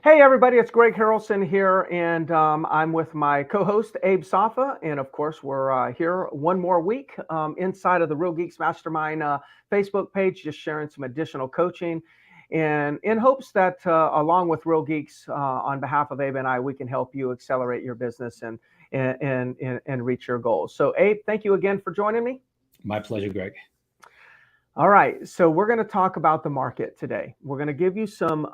Hey, everybody, it's Greg Harrelson here, and I'm with my co host, Abe Safa. And of course, we're here one more week inside of the Real Geeks Mastermind Facebook page, just sharing some additional coaching. And in hopes that, along with Real Geeks, on behalf of Abe and I, we can help you accelerate your business and reach your goals. So, Abe, thank you again for joining me. My pleasure, Greg. All right, so we're going to talk about the market today. We're going to give you some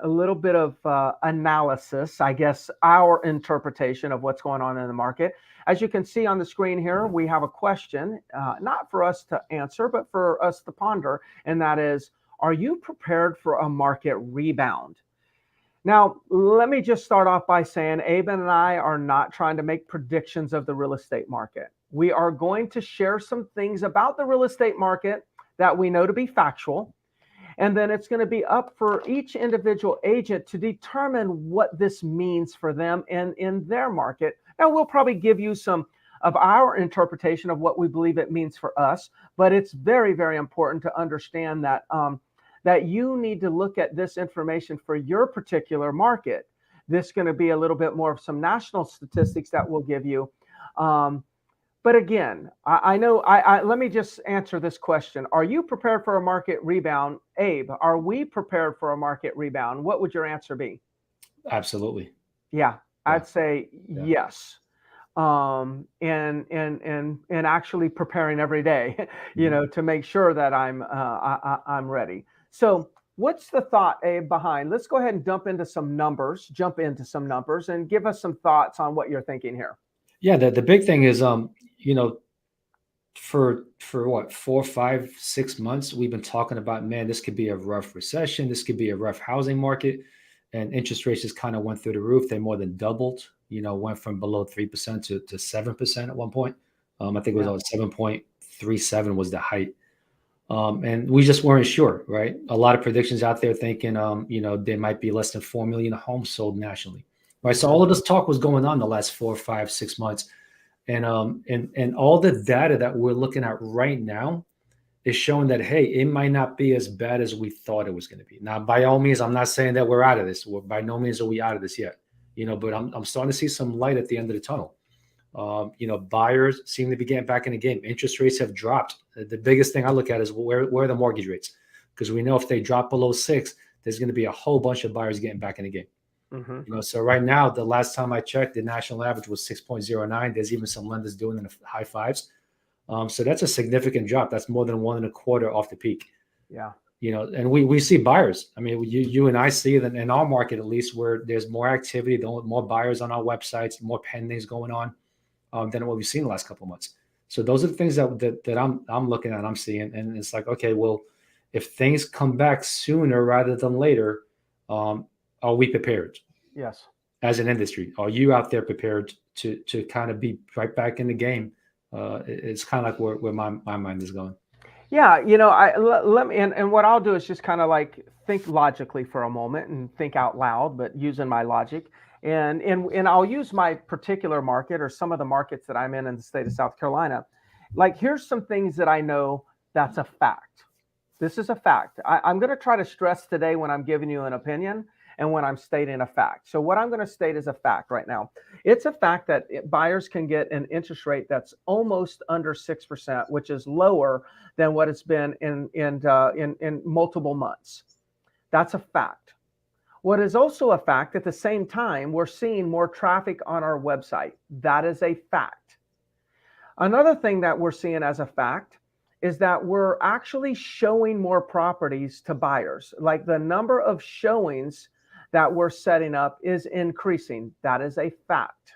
a little bit of analysis, I guess, our interpretation of what's going on in the market. As you can see on the screen here, we have a question, not for us to answer, but for us to ponder, and that is, are you prepared for a market rebound? Now, let me just start off by saying Abe and I are not trying to make predictions of the real estate market. We are going to share some things about the real estate market that we know to be factual. And then it's going to be up for each individual agent to determine what this means for them and in their market. And we'll probably give you some of our interpretation of what we believe it means for us. But it's very, very important to understand that that you need to look at this information for your particular market. This is going to be a little bit more of some national statistics that we'll give you. But again, I know, let me just answer this question. Are you prepared for a market rebound? Abe, are we prepared for a market rebound? What would your answer be? Absolutely. Yeah, Yeah. I'd say yes. And actually preparing every day, to make sure that I'm ready. So what's the thought, Abe, behind? Let's go ahead and jump into some numbers, and give us some thoughts on what you're thinking here. Yeah, the big thing is, for what, 4, 5, 6 months, we've been talking about, man, this could be a rough recession. This could be a rough housing market. And interest rates just kind of went through the roof. They more than doubled, went from below 3% to 7% at one point. I think it was on 7.37 was the height. And we just weren't sure, right? A lot of predictions out there thinking, there might be less than 4 million homes sold nationally, right? So all of this talk was going on the last 4, 5, 6 months. And all the data that we're looking at right now is showing that, hey, it might not be as bad as we thought it was going to be. Now, by all means, I'm not saying that we're out of this. By no means are we out of this yet, but I'm starting to see some light at the end of the tunnel. Buyers seem to be getting back in the game. Interest rates have dropped. The biggest thing I look at is where are the mortgage rates? Because we know if they drop below 6, there's going to be a whole bunch of buyers getting back in the game. Mm-hmm. So right now, the last time I checked, the national average was 6.09. There's even some lenders doing in the high 5s. So that's a significant drop. That's more than 1.25 off the peak. Yeah. And we see buyers. I mean, you and I see that in our market, at least, where there's more activity, more buyers on our websites, more pendings going on than what we've seen the last couple of months. So those are the things that I'm looking at, I'm seeing. And it's like, okay, well, if things come back sooner rather than later, are we prepared? Yes. As an industry, are you out there prepared to kind of be right back in the game? It's kind of like where my mind is going. Yeah, let me, and what I'll do is just kind of like think logically for a moment and think out loud, but using my logic, and I'll use my particular market or some of the markets that I'm in the state of South Carolina. Like, here's some things that I know that's a fact. This is a fact. I'm going to try to stress today when I'm giving you an opinion and when I'm stating a fact. So what I'm going to state is a fact right now. It's a fact that buyers can get an interest rate that's almost under 6%, which is lower than what it's been in multiple months. That's a fact. What is also a fact, at the same time, we're seeing more traffic on our website. That is a fact. Another thing that we're seeing as a fact is that we're actually showing more properties to buyers. Like, the number of showings that we're setting up is increasing. That is a fact.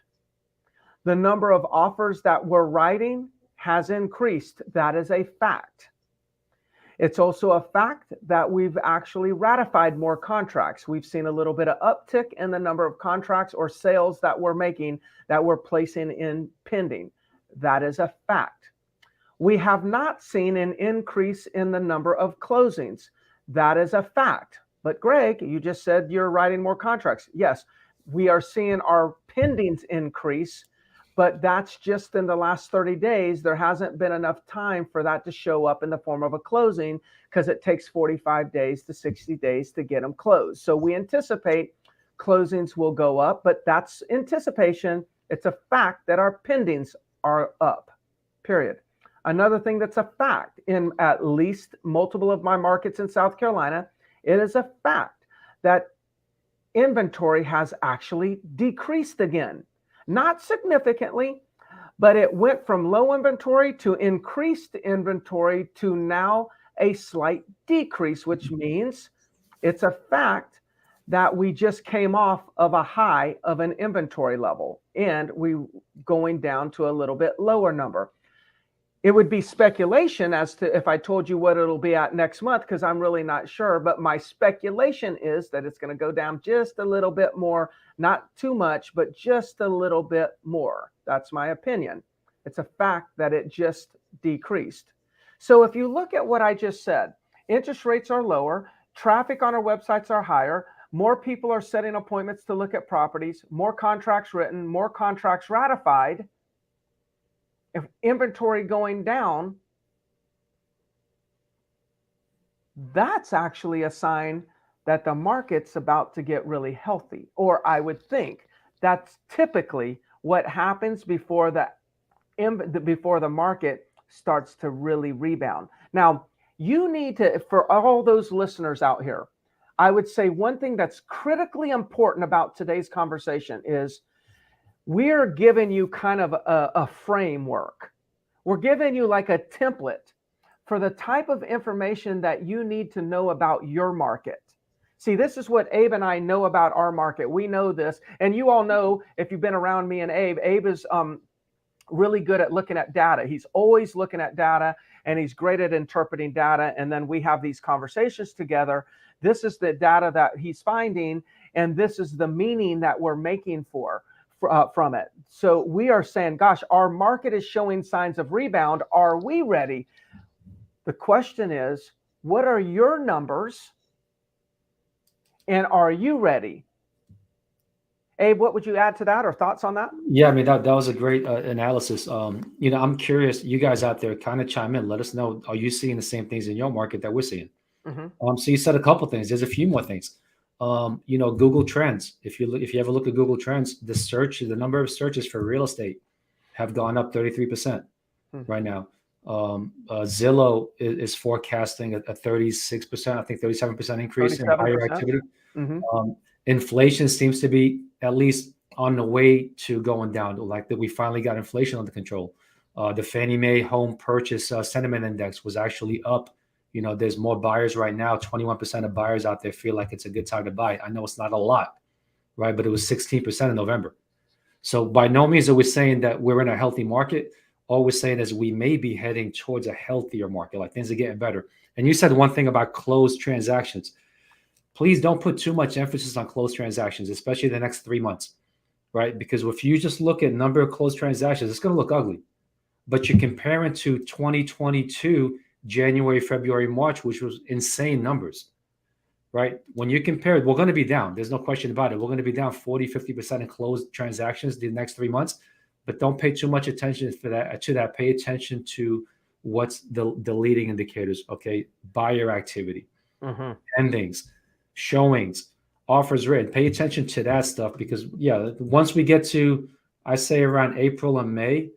The number of offers that we're writing has increased. That is a fact. It's also a fact that we've actually ratified more contracts. We've seen a little bit of uptick in the number of contracts or sales that we're making, that we're placing in pending. That is a fact. We have not seen an increase in the number of closings. That is a fact. But Greg, you just said you're writing more contracts. Yes, we are seeing our pendings increase, but that's just in the last 30 days. There hasn't been enough time for that to show up in the form of a closing, because it takes 45 days to 60 days to get them closed. So we anticipate closings will go up, but that's anticipation. It's a fact that our pendings are up, period. Another thing that's a fact in at least multiple of my markets in South Carolina, it is a fact that inventory has actually decreased again. Not significantly, but it went from low inventory to increased inventory to now a slight decrease, which means it's a fact that we just came off of a high of an inventory level and we going down to a little bit lower number. It would be speculation as to if I told you what it'll be at next month, because I'm really not sure. But my speculation is that it's going to go down just a little bit more, not too much, but just a little bit more. That's my opinion. It's a fact that it just decreased. So if you look at what I just said, interest rates are lower, traffic on our websites are higher, more people are setting appointments to look at properties, more contracts written, more contracts ratified. If inventory going down, that's actually a sign that the market's about to get really healthy. Or I would think that's typically what happens before the market starts to really rebound. Now, you need to, for all those listeners out here, I would say one thing that's critically important about today's conversation is we're giving you kind of a framework. We're giving you like a template for the type of information that you need to know about your market. See, this is what Abe and I know about our market. We know this. And you all know, if you've been around me and Abe is really good at looking at data. He's always looking at data and he's great at interpreting data. And then we have these conversations together. This is the data that he's finding, and this is the meaning that we're making from it. So we are saying, gosh, our market is showing signs of rebound. Are we ready? The question is, what are your numbers? And are you ready? Abe, what would you add to that or thoughts on that? Yeah, I mean, that was a great analysis. I'm curious, you guys out there kind of chime in, let us know, are you seeing the same things in your market that we're seeing? Mm-hmm. So you said a couple things. There's a few more things. Google Trends. If you ever look at Google Trends, the number of searches for real estate have gone up 33% right now. Zillow is forecasting a 36%, I think 37% increase in buyer activity. Mm-hmm. Inflation seems to be at least on the way to going down. Like that, we finally got inflation under control. The Fannie Mae Home Purchase Sentiment Index was actually up. There's more buyers right now. 21% of buyers out there feel like it's a good time to buy. I know it's not a lot, right? But it was 16% in November. So by no means are we saying that we're in a healthy market. All we're saying is we may be heading towards a healthier market, like things are getting better. And you said one thing about closed transactions. Please don't put too much emphasis on closed transactions, especially the next 3 months, right? Because if you just look at number of closed transactions, it's going to look ugly. But you compare it to 2022, January, February, March, which was insane numbers, right? When you compare it, we're going to be down. There's no question about it. We're going to be down 40, 50% in closed transactions the next 3 months. But don't pay too much attention to that. Pay attention to what's the leading indicators, okay? Buyer activity, endings, showings, offers written. Pay attention to that stuff because, once we get to, I say around April and May,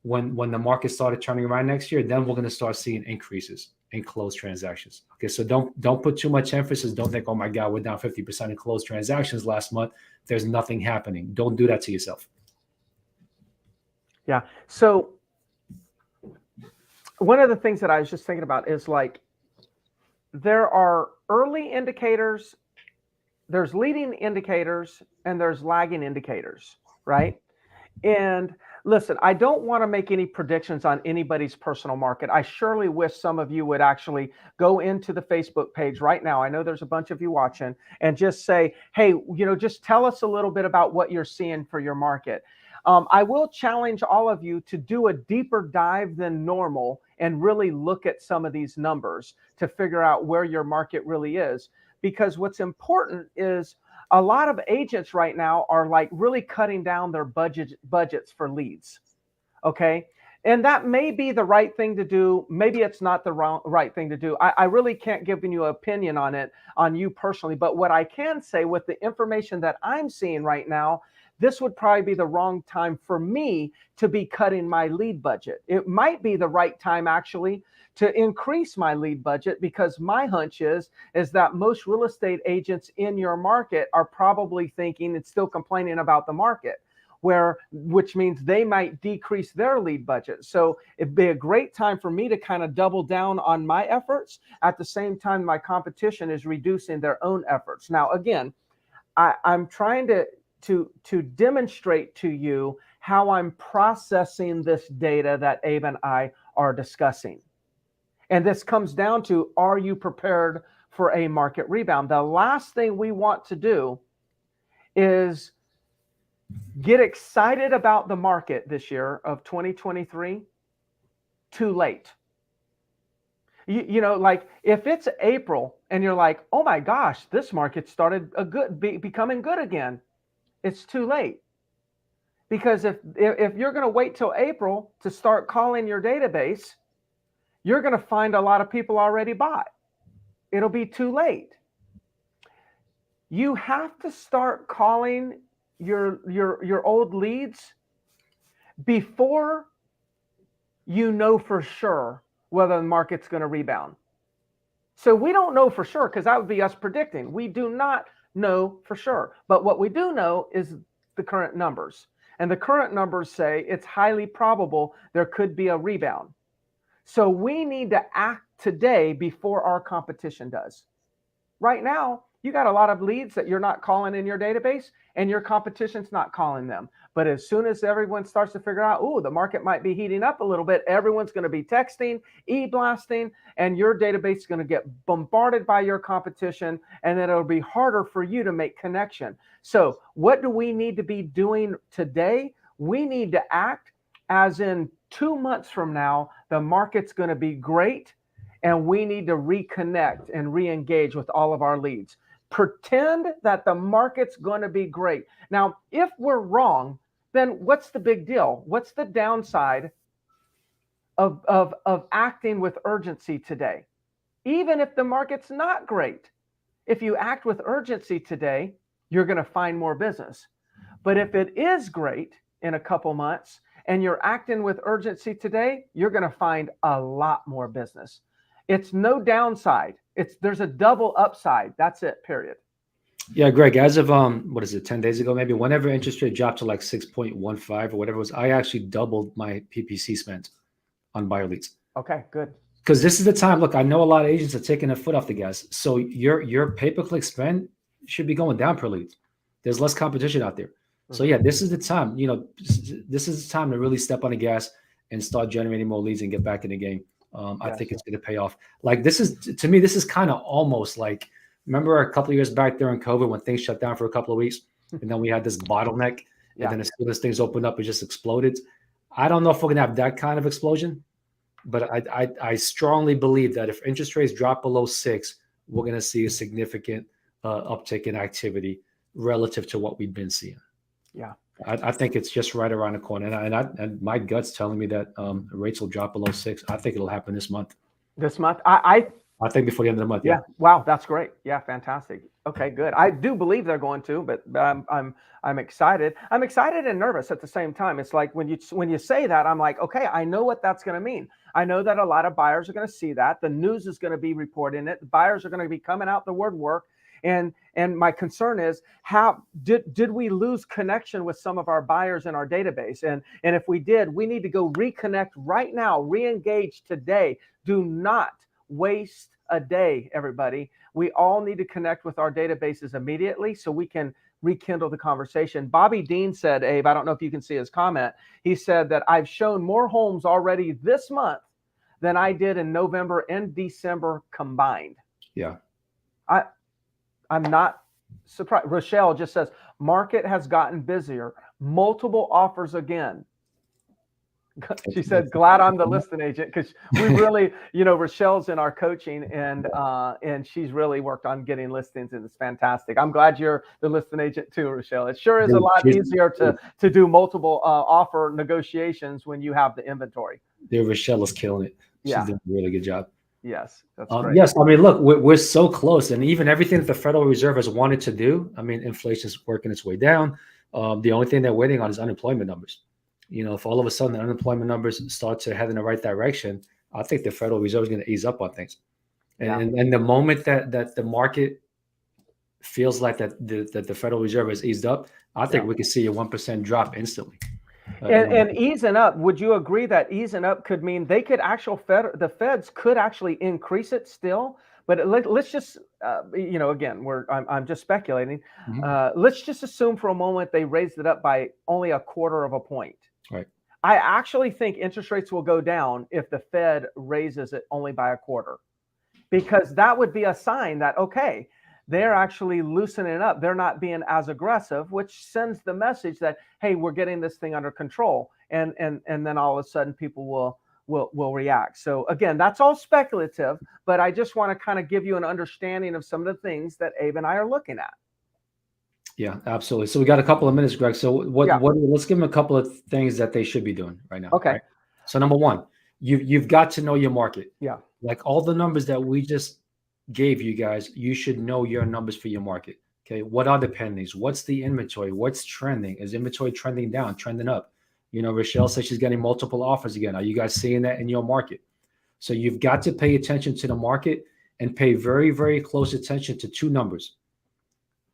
when the market started turning around next year, then we're going to start seeing increases in closed transactions. Okay, so don't put too much emphasis. Don't think, oh my God, we're down 50% in closed transactions last month. There's nothing happening. Don't do that to yourself. Yeah. So one of the things that I was just thinking about is like there are early indicators, there's leading indicators, and there's lagging indicators, right? And listen, I don't want to make any predictions on anybody's personal market. I surely wish some of you would actually go into the Facebook page right now. I know there's a bunch of you watching and just say, hey, just tell us a little bit about what you're seeing for your market. I will challenge all of you to do a deeper dive than normal and really look at some of these numbers to figure out where your market really is. Because what's important is a lot of agents right now are like really cutting down their budgets for leads. Okay. And that may be the right thing to do. Maybe it's not the right thing to do. I really can't give you an opinion on it, on you personally. But what I can say with the information that I'm seeing right now, this would probably be the wrong time for me to be cutting my lead budget. It might be the right time actually to increase my lead budget, because my hunch is that most real estate agents in your market are probably thinking and still complaining about the market, which means they might decrease their lead budget. So it'd be a great time for me to kind of double down on my efforts at the same time my competition is reducing their own efforts. Now, again, I'm trying to demonstrate to you how I'm processing this data that Abe and I are discussing. And this comes down to, are you prepared for a market rebound? The last thing we want to do is get excited about the market this year of 2023 too late. You know, like if it's April and you're like, oh my gosh, this market started becoming good again, it's too late. Because if you're going to wait till April to start calling your database, you're going to find a lot of people already bought. It'll be too late. You have to start calling your old leads before you know for sure whether the market's going to rebound. So we don't know for sure, because that would be us predicting. We do not know for sure. But what we do know is the current numbers. And the current numbers say it's highly probable there could be a rebound. So we need to act today before our competition does. Right now, you got a lot of leads that you're not calling in your database, and your competition's not calling them. But as soon as everyone starts to figure out, oh, the market might be heating up a little bit, everyone's going to be texting, e-blasting, and your database is going to get bombarded by your competition, and then it'll be harder for you to make connection. So what do we need to be doing today? We need to act as in 2 months from now, the market's going to be great, and we need to reconnect and re-engage with all of our leads. Pretend that the market's going to be great. Now, if we're wrong, then what's the big deal? What's the downside of acting with urgency today? Even if the market's not great, if you act with urgency today, you're going to find more business. But if it is great in a couple months and you're acting with urgency today, you're going to find a lot more business. It's no downside. There's a double upside. That's it, period. Yeah, Greg, as of what is it, 10 days ago, maybe, whenever interest rate dropped to like 6.15 or whatever it was, I actually doubled my PPC spend on buyer leads. Okay, good. Because this is the time. Look, I know a lot of agents are taking their foot off the gas. So your pay-per-click spend should be going down per lead. There's less competition out there. Mm-hmm. So yeah, this is the time. You know, this is the time to really step on the gas and start generating more leads and get back in the game. I think it's going to pay off. Like this is, to me, this is kind of almost like, remember a couple of years back during COVID when things shut down for a couple of weeks, and then we had this bottleneck, and then as soon as things opened up, it just exploded. I don't know if we're going to have that kind of explosion, but I strongly believe that if interest rates drop below 6, we're going to see a significant uptick in activity relative to what we've been seeing. Yeah. I think it's just right around the corner, and my gut's telling me that rates will drop below 6. I think it'll happen this month. This month, I think before the end of the month. Yeah. Wow, that's great. Yeah, fantastic. Okay, good. I do believe they're going to, but I'm excited. I'm excited and nervous at the same time. It's like when you say that, I'm like, okay, I know what that's going to mean. I know that a lot of buyers are going to see that. The news is going to be reporting it. The buyers are going to be coming out the woodwork. And my concern is, how did we lose connection with some of our buyers in our database? And if we did, we need to go reconnect right now, re-engage today. Do not waste a day, everybody. We all need to connect with our databases immediately so we can rekindle the conversation. Bobby Dean said, Abe, I don't know if you can see his comment. He said that I've shown more homes already this month than I did in November and December combined. Yeah. I'm not surprised. Rochelle just says, market has gotten busier. Multiple offers again. She said, glad I'm the listing agent, because we really, Rochelle's in our coaching, and she's really worked on getting listings, and it's fantastic. I'm glad you're the listing agent too, Rochelle. It sure is a lot easier to do multiple offer negotiations when you have the inventory. Yeah, Rochelle is killing it. She's Yeah. doing a really good job. Yes, that's great. Yes, I mean, look, we're so close, and even everything that the Federal Reserve has wanted to do. I mean, inflation's working its way down. The only thing they're waiting on is unemployment numbers. If all of a sudden the unemployment numbers start to head in the right direction, I think the Federal Reserve is going to ease up on things. And the moment that the market feels like that the Federal Reserve has eased up, I think we could see a 1% drop instantly. And easing up, would you agree that easing up could mean they could the Feds could actually increase it still? But let's just, again, I'm just speculating. Mm-hmm. Let's just assume for a moment they raised it up by only 1/4 of a point. Right. I actually think interest rates will go down if the Fed raises it only by 1/4, because that would be a sign that, okay, they're actually loosening up. They're not being as aggressive, which sends the message that, hey, we're getting this thing under control. And then all of a sudden people will react. So again, that's all speculative, but I just want to kind of give you an understanding of some of the things that Abe and I are looking at. Yeah, absolutely. So we got a couple of minutes, Greg. So let's give them a couple of things that they should be doing right now. Okay. Right? So number one, you've got to know your market. Yeah. Like all the numbers that we just gave you guys, you should know your numbers for your market. Okay. What are the pendings? What's the inventory? What's trending? Is inventory trending down, trending up? Rochelle says she's getting multiple offers again. Are you guys seeing that in your market? So you've got to pay attention to the market and pay very, very close attention to two numbers.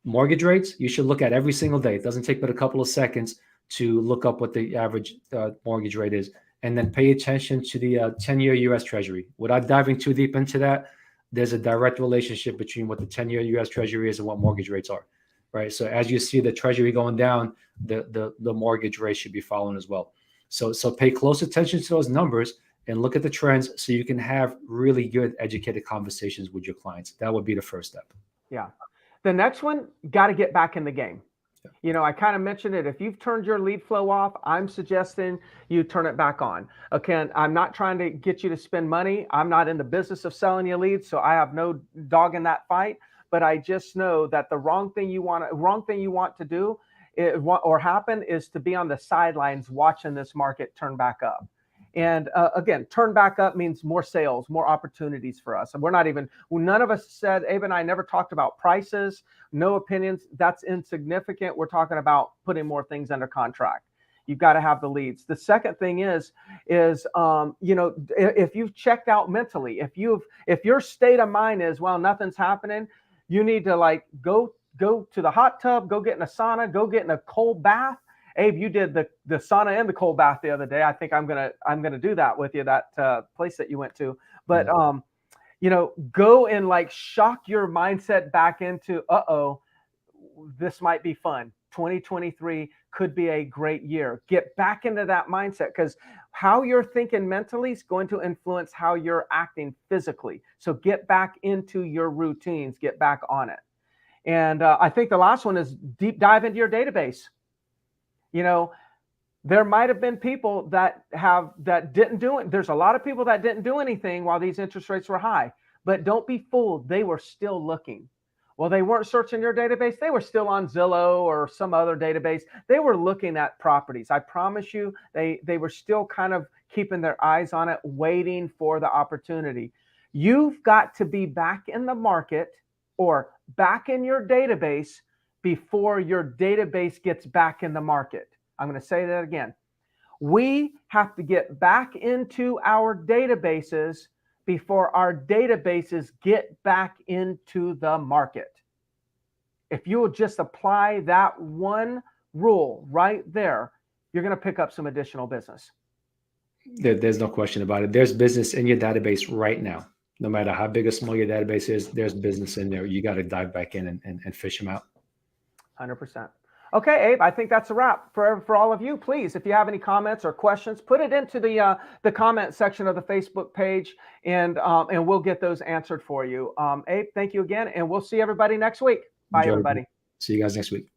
Mortgage rates, you should look at every single day. It doesn't take but a couple of seconds to look up what the average mortgage rate is. And then pay attention to the 10-year U.S. Treasury. Without diving too deep into that, there's a direct relationship between what the 10-year U.S. Treasury is and what mortgage rates are, right? So as you see the Treasury going down, the mortgage rate should be following as well. So pay close attention to those numbers and look at the trends so you can have really good, educated conversations with your clients. That would be the first step. Yeah. The next one, got to get back in the game. I kind of mentioned it. If you've turned your lead flow off, I'm suggesting you turn it back on. Okay, I'm not trying to get you to spend money. I'm not in the business of selling you leads, so I have no dog in that fight. But I just know that the wrong thing you want to do or happen is to be on the sidelines watching this market turn back up. And again, turn back up means more sales, more opportunities for us. And none of us said, Abe and I never talked about prices, no opinions. That's insignificant. We're talking about putting more things under contract. You've got to have the leads. The second thing is if you've checked out mentally, if your state of mind is, well, nothing's happening, you need to go to the hot tub, go get in a sauna, go get in a cold bath. Abe, you did the sauna and the cold bath the other day. I think I'm gonna do that with you, that place that you went to. But go and shock your mindset back into, this might be fun. 2023 could be a great year. Get back into that mindset, because how you're thinking mentally is going to influence how you're acting physically. So get back into your routines, get back on it. And I think the last one is deep dive into your database. There might have been people that didn't do it. There's a lot of people that didn't do anything while these interest rates were high, but don't be fooled. They were still looking. Well, they weren't searching your database. They were still on Zillow or some other database. They were looking at properties. I promise you, they were still kind of keeping their eyes on it, waiting for the opportunity. You've got to be back in the market or back in your database before your database gets back in the market. I'm going to say that again. We have to get back into our databases before our databases get back into the market. If you will just apply that one rule right there, you're going to pick up some additional business. There's no question about it. There's business in your database right now. No matter how big or small your database is, there's business in there. You got to dive back in and fish them out. 100%. Okay, Abe, I think that's a wrap for all of you. Please, if you have any comments or questions, put it into the comment section of the Facebook page, and we'll get those answered for you. Abe, thank you again, and we'll see everybody next week. Bye, everybody. See you guys next week.